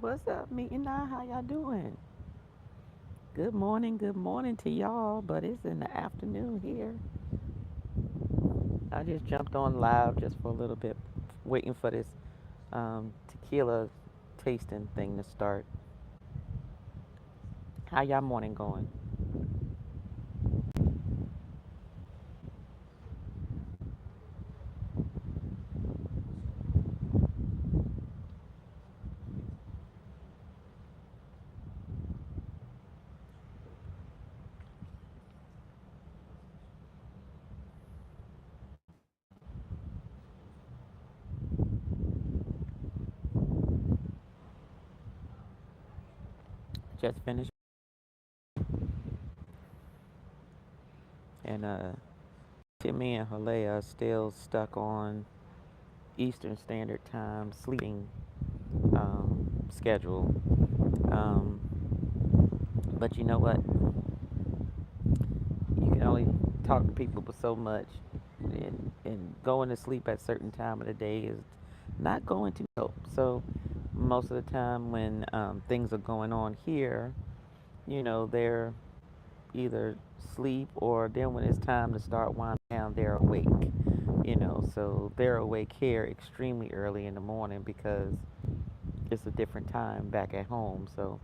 What's up, meeting now? How y'all doing? Good morning to y'all, but it's in the afternoon here. I just jumped on live just for a little bit, waiting for this tequila tasting thing to start. How y'all morning going? Just finished, and Timmy and Halea are still stuck on Eastern Standard Time sleeping schedule. Um, but you know what? You can only talk to people for so much, and going to sleep at a certain time of the day is not going to help. So most of the time when things are going on here, they're either sleep or then when it's time to start winding down, they're awake. So they're awake here extremely early in the morning because it's a different time back at home. So,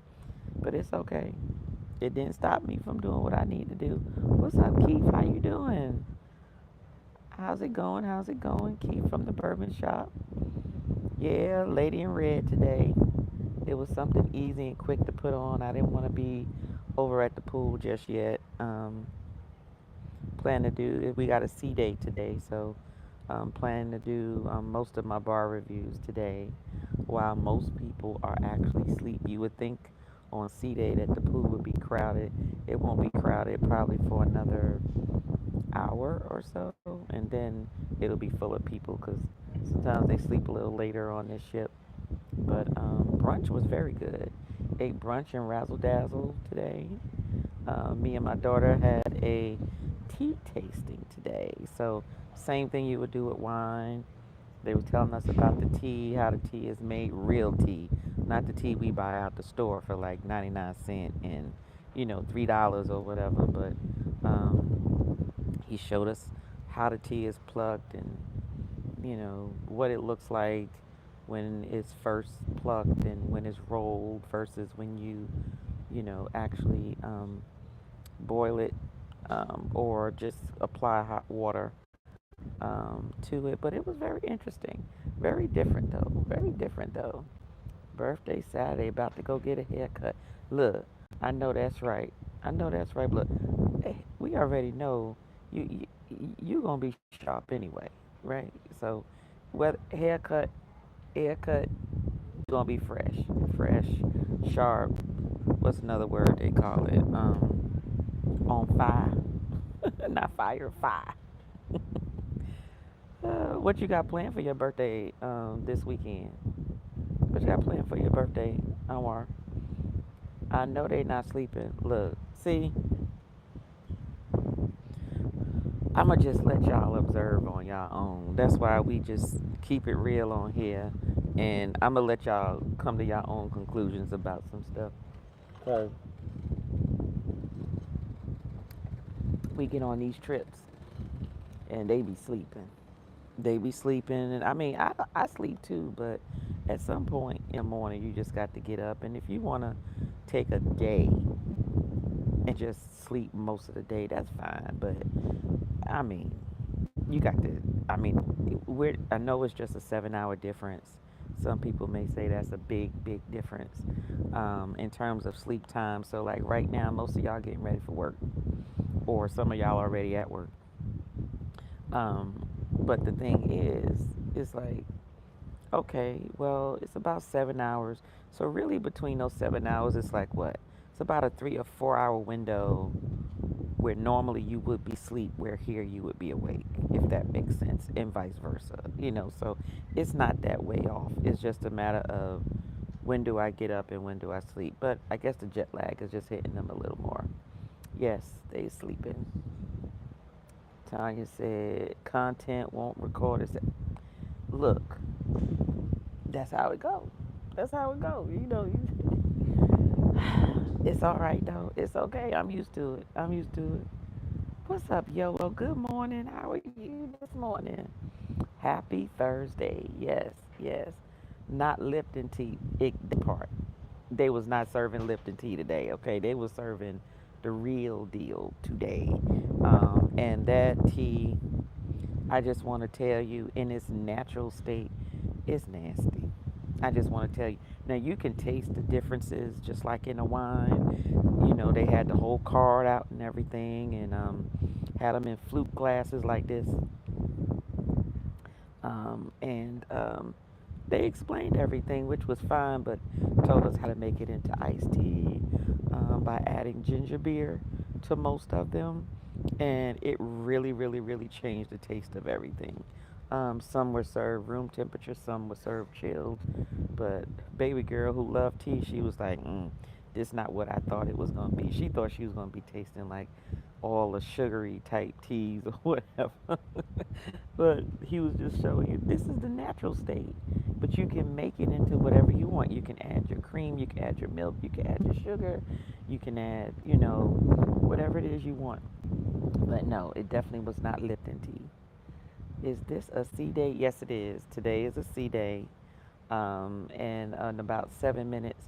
but it's okay. It didn't stop me from doing what I need to do. What's up, Keith? How you doing? How's it going? How's it going? Keith from the bourbon shop. Yeah, Lady in Red today. It was something easy and quick to put on. I didn't want to be over at the pool just yet. Plan to do. We got a C day today, so planning to do most of my bar reviews today. While most people are actually asleep, you would think on C day that the pool would be crowded. It won't be crowded probably for another hour or so, and then it'll be full of people because sometimes they sleep a little later on this ship. But brunch was very good. Ate brunch and razzle dazzle today. Me and my daughter had a tea tasting today. So same thing you would do with wine. They were telling us about the tea, how the tea is made, real tea, not the tea we buy out the store for like 99 cents and $3 or whatever. But he showed us how the tea is plucked and what it looks like when it's first plucked and when it's rolled versus when you actually boil it or just apply hot water to it. But it was very interesting. Very different though. Very different though. Birthday Saturday, about to go get a haircut. Look, I know that's right. I know that's right. Look, we already know you gonna be sharp anyway, right? So, whether haircut, you gonna be fresh, sharp. What's another word they call it? On fire, not fire, fire. What you got planned for your birthday this weekend? What you got planned for your birthday, Anwar? I know they not sleeping. Look, see, I'ma just let y'all observe on y'all own. That's why we just keep it real on here, and I'ma let y'all come to your own conclusions about some stuff. So we get on these trips, and they be sleeping. They be sleeping, and I mean, I sleep too, but at some point in the morning, you just got to get up, and if you wanna take a day and just sleep most of the day, that's fine. But I mean, you got to. I mean, I know it's just a 7 hour difference. Some people may say that's a big difference in terms of sleep time. So like right now, most of y'all getting ready for work, or some of y'all already at work. But the thing is, it's like, okay, well, it's about 7 hours. So really, between those 7 hours, it's like what? It's about a 3 or 4 hour window where normally you would be asleep, where here you would be awake, if that makes sense, and vice versa. So it's not that way off. It's just a matter of when do I get up and when do I sleep. But I guess the jet lag is just hitting them a little more. Yes, they sleeping. Tanya said content won't record it. Look, that's how it goes. That's how it goes. It's all right though. It's okay. I'm used to it. I'm used to it. What's up, Yolo? Good morning. How are you this morning? Happy Thursday. Yes, yes. Not Lipton tea. That part. They was not serving Lipton tea today. Okay, they was serving the real deal today. And that tea, I just want to tell you, in its natural state, it's nasty. I just want to tell you. Now you can taste the differences, just like in a wine. They had the whole card out and everything, and had them in flute glasses like this. And they explained everything, which was fine, but told us how to make it into iced tea by adding ginger beer to most of them. And it really, really, really changed the taste of everything. Some were served room temperature, some were served chilled. But baby girl who loved tea, she was like, this not what I thought it was going to be. She thought she was going to be tasting like all the sugary type teas or whatever. But he was just showing you this is the natural state. But you can make it into whatever you want. You can add your cream, you can add your milk, you can add your sugar, you can add, whatever it is you want. But no, it definitely was not Lipton tea. Is this a C day? Yes, it is. Today is a C day. And in about 7 minutes,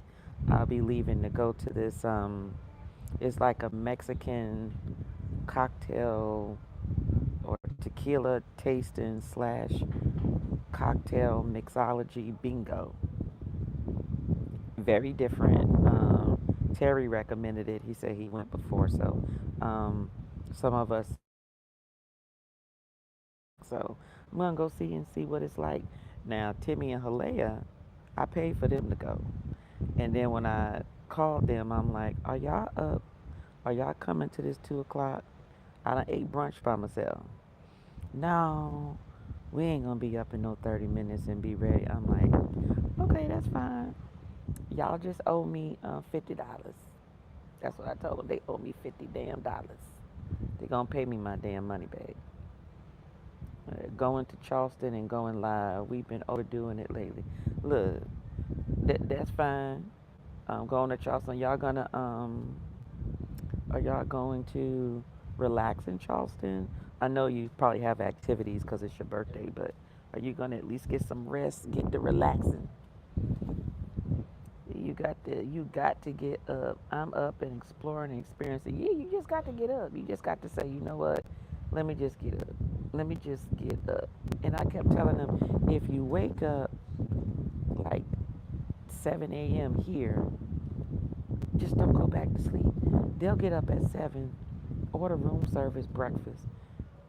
I'll be leaving to go to this. It's like a Mexican cocktail or tequila tasting slash cocktail mixology bingo. Very different. Terry recommended it. He said he went before, so some of us. So I'm gonna go see and see what it's like. Now Timmy and Halea, I paid for them to go, and then when I called them, I'm like, "Are y'all up? Are y'all coming to this 2 o'clock? I done ate brunch by myself." No, we ain't gonna be up in no 30 minutes and be ready. I'm like, okay, that's fine. Y'all just owe me $50. That's what I told them. They owe me 50 damn dollars. They gonna pay me my damn money back. Going to Charleston and going live. We've been overdoing it lately. Look, that's fine. Going to Charleston. Y'all gonna are y'all going to relax in Charleston? I know you probably have activities because it's your birthday, but are you gonna at least get some rest, get to relaxing? You got to get up. I'm up and exploring and experiencing. Yeah, you just got to get up. You just got to say, you know what? Let me just get up. Let me just get up. And I kept telling them, if you wake up like 7 a.m. here, just don't go back to sleep. They'll get up at 7, order room service breakfast.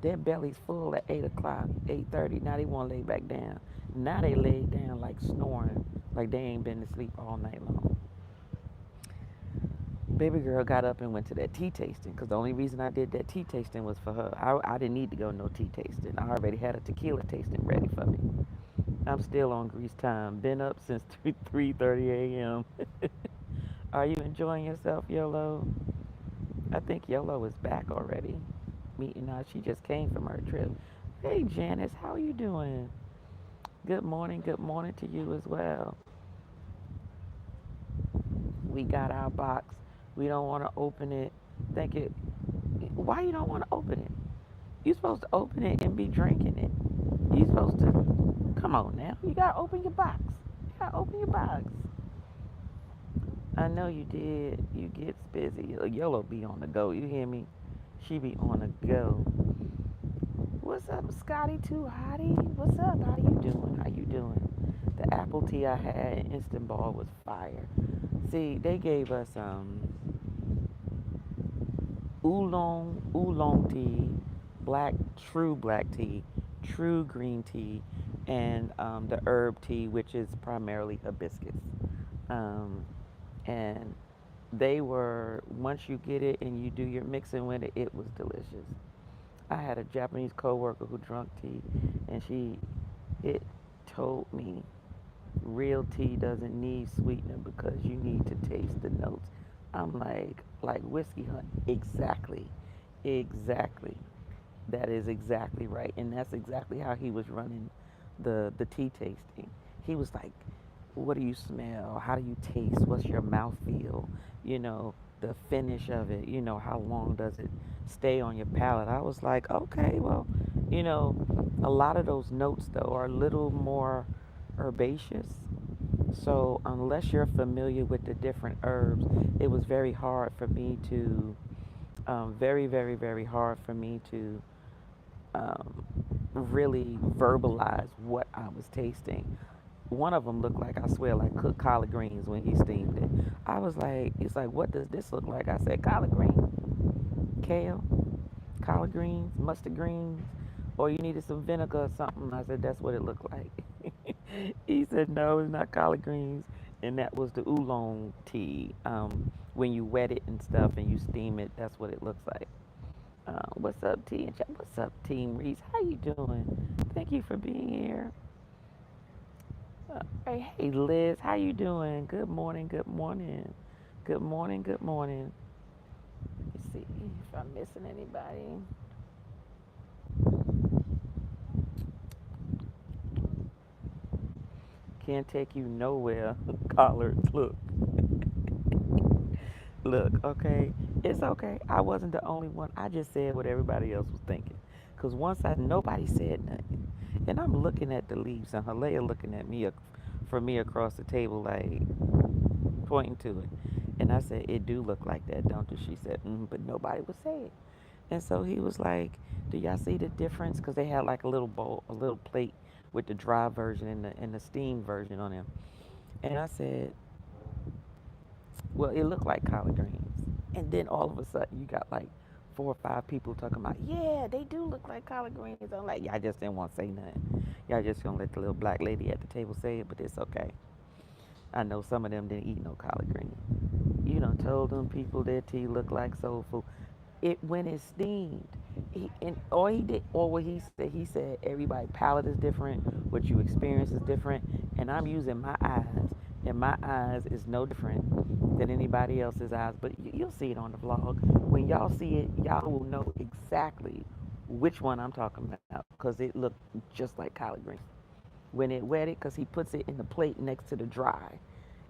Their belly's full at 8 o'clock, 8:30. Now they want to lay back down. Now they lay down like snoring, like they ain't been to sleep all night long. Baby girl got up and went to that tea tasting because the only reason I did that tea tasting was for her. I didn't need to go no tea tasting. I already had a tequila tasting ready for me. I'm still on grease time. Been up since 3:30 a.m. Are you enjoying yourself, Yolo? I think Yolo is back already. Meeting us. She just came from her trip. Hey, Janice, how are you doing? Good morning to you as well. We got our box. We don't want to open it. Think it. Why you don't want to open it? You're supposed to open it and be drinking it. You supposed to. Come on now. You gotta open your box. You gotta open your box. I know you did. You gets busy. Yellow be on the go. You hear me? She be on the go. What's up, Scotty Too Hottie? What's up? How you doing? How you doing? The apple tea I had in Instant Ball was fire. See, they gave us oolong tea, black tea, true green tea, and the herb tea, which is primarily hibiscus. Um, and they were, once you get it and you do your mixing with it, it was delicious. I had a Japanese coworker who drank tea, and it told me real tea doesn't need sweetener because you need to taste the notes. I'm like whiskey hunt. Exactly. Exactly. That is exactly right. And that's exactly how he was running the tea tasting. He was like, what do you smell? How do you taste? What's your mouth feel? You know, the finish of it. You know, how long does it stay on your palate? I was like, okay, well, you know, a lot of those notes though are a little more herbaceous. So unless you're familiar with the different herbs, it was very hard for me to, very hard for me to um, really verbalize what I was tasting. One of them looked like, I swear, like cooked collard greens when he steamed it. I was like, he's like, what does this look like? I said, collard green, kale, collard greens, mustard greens, or you needed some vinegar or something. I said, that's what it looked like. He said, no, it's not collard greens. And that was the oolong tea. When you wet it and stuff and you steam it, that's what it looks like. What's up, T? And what's up, Team Reese? How you doing? Thank you for being here. Hey, Liz, how you doing? Good morning, good morning. Good morning, good morning. Let's see if I'm missing anybody. Can't take you nowhere. Collards, look. Look, okay. It's okay. I wasn't the only one. I just said what everybody else was thinking. Because nobody said nothing. And I'm looking at the leaves, and Halea looking at me from me across the table, like pointing to it. And I said, it do look like that, don't it? She said, but nobody would say it. And so he was like, do y'all see the difference? Because they had like a little bowl, a little plate with the dry version and the steam version on them. And I said, well, it looked like collard greens. And then all of a sudden, you got like 4 or 5 people talking about, yeah, they do look like collard greens. I'm like, y'all just didn't want to say nothing. Y'all just gonna let the little black lady at the table say it, but it's okay. I know some of them didn't eat no collard greens. You done told them people their tea looked like soul food. It when it's steamed. And all he did, or what he said everybody palate is different, what you experience is different, and I'm using my eyes, and my eyes is no different than anybody else's eyes. But you'll see it on the vlog. When y'all see it, y'all will know exactly which one I'm talking about because it looked just like collard greens when it wet it, because he puts it in the plate next to the dry,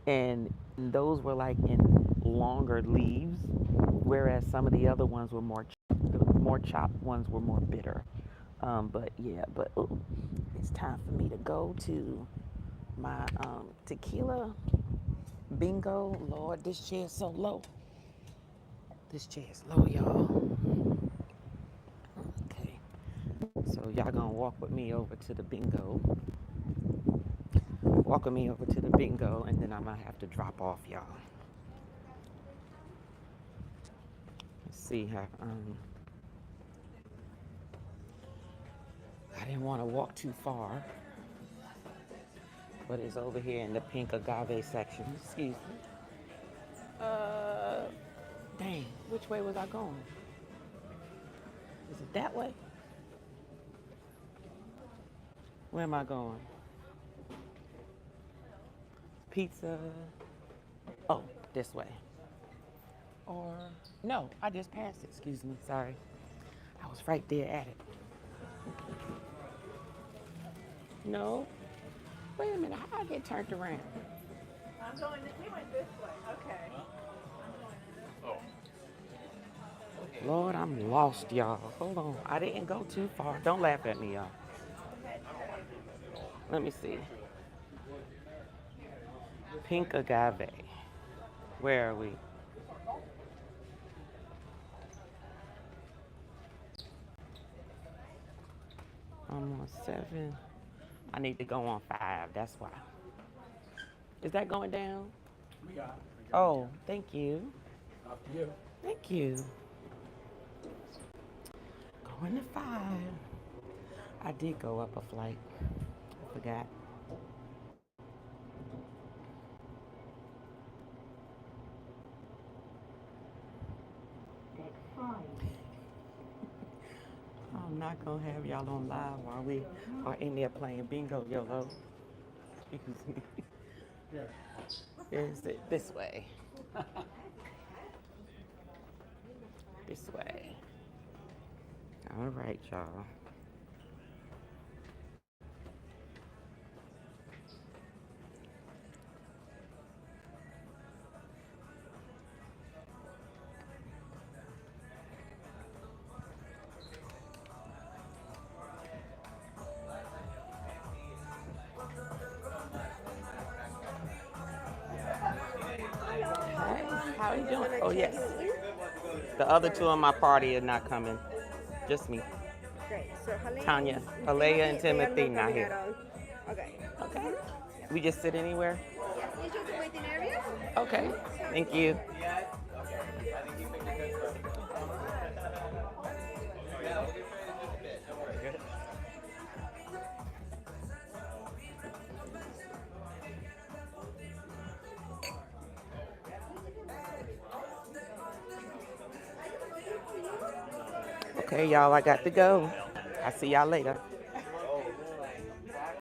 and those were like in longer leaves, whereas some of the other ones were the more chopped ones were more bitter. But yeah, but ooh, it's time for me to go to my tequila bingo. Lord, this chair is so low. This chair is low, y'all. Okay, so y'all gonna walk with me over to the bingo. Walk with me over to the bingo, and then I might have to drop off, y'all. Let's see how. I didn't want to walk too far, but it's over here in the pink agave section. Excuse me. Uh, Dang, which way was I going? Is it that way? Where am I going? Pizza. Oh, this way. Or, no, I just passed it. Excuse me, sorry. I was right there at it. No, wait a minute, how I get turned around? We went this way, okay. Lord, I'm lost, y'all. Hold on, I didn't go too far. Don't laugh at me, y'all. Let me see. Pink agave. Where are we? I'm on 7. I need to go on 5. That's why. Is that going down? Oh, thank you. Thank you. Going to 5. I did go up a flight. I forgot. I'm not gonna have y'all on live while we are in there playing bingo, YOLO. Excuse me. Is it this way? This way. All right, y'all. How you I'm just doing? gonna Oh, check yes. him in. The other two in Alright, my party are not coming. Just me. great. So Tanya, Helene and Halea, and Timothy, they are Timothy not not coming here. at all. Okay. Okay. Yeah. We just sit anywhere? Yes, it's just a waiting area. Okay. Thank you. Okay, y'all, I got to go. I'll see y'all later.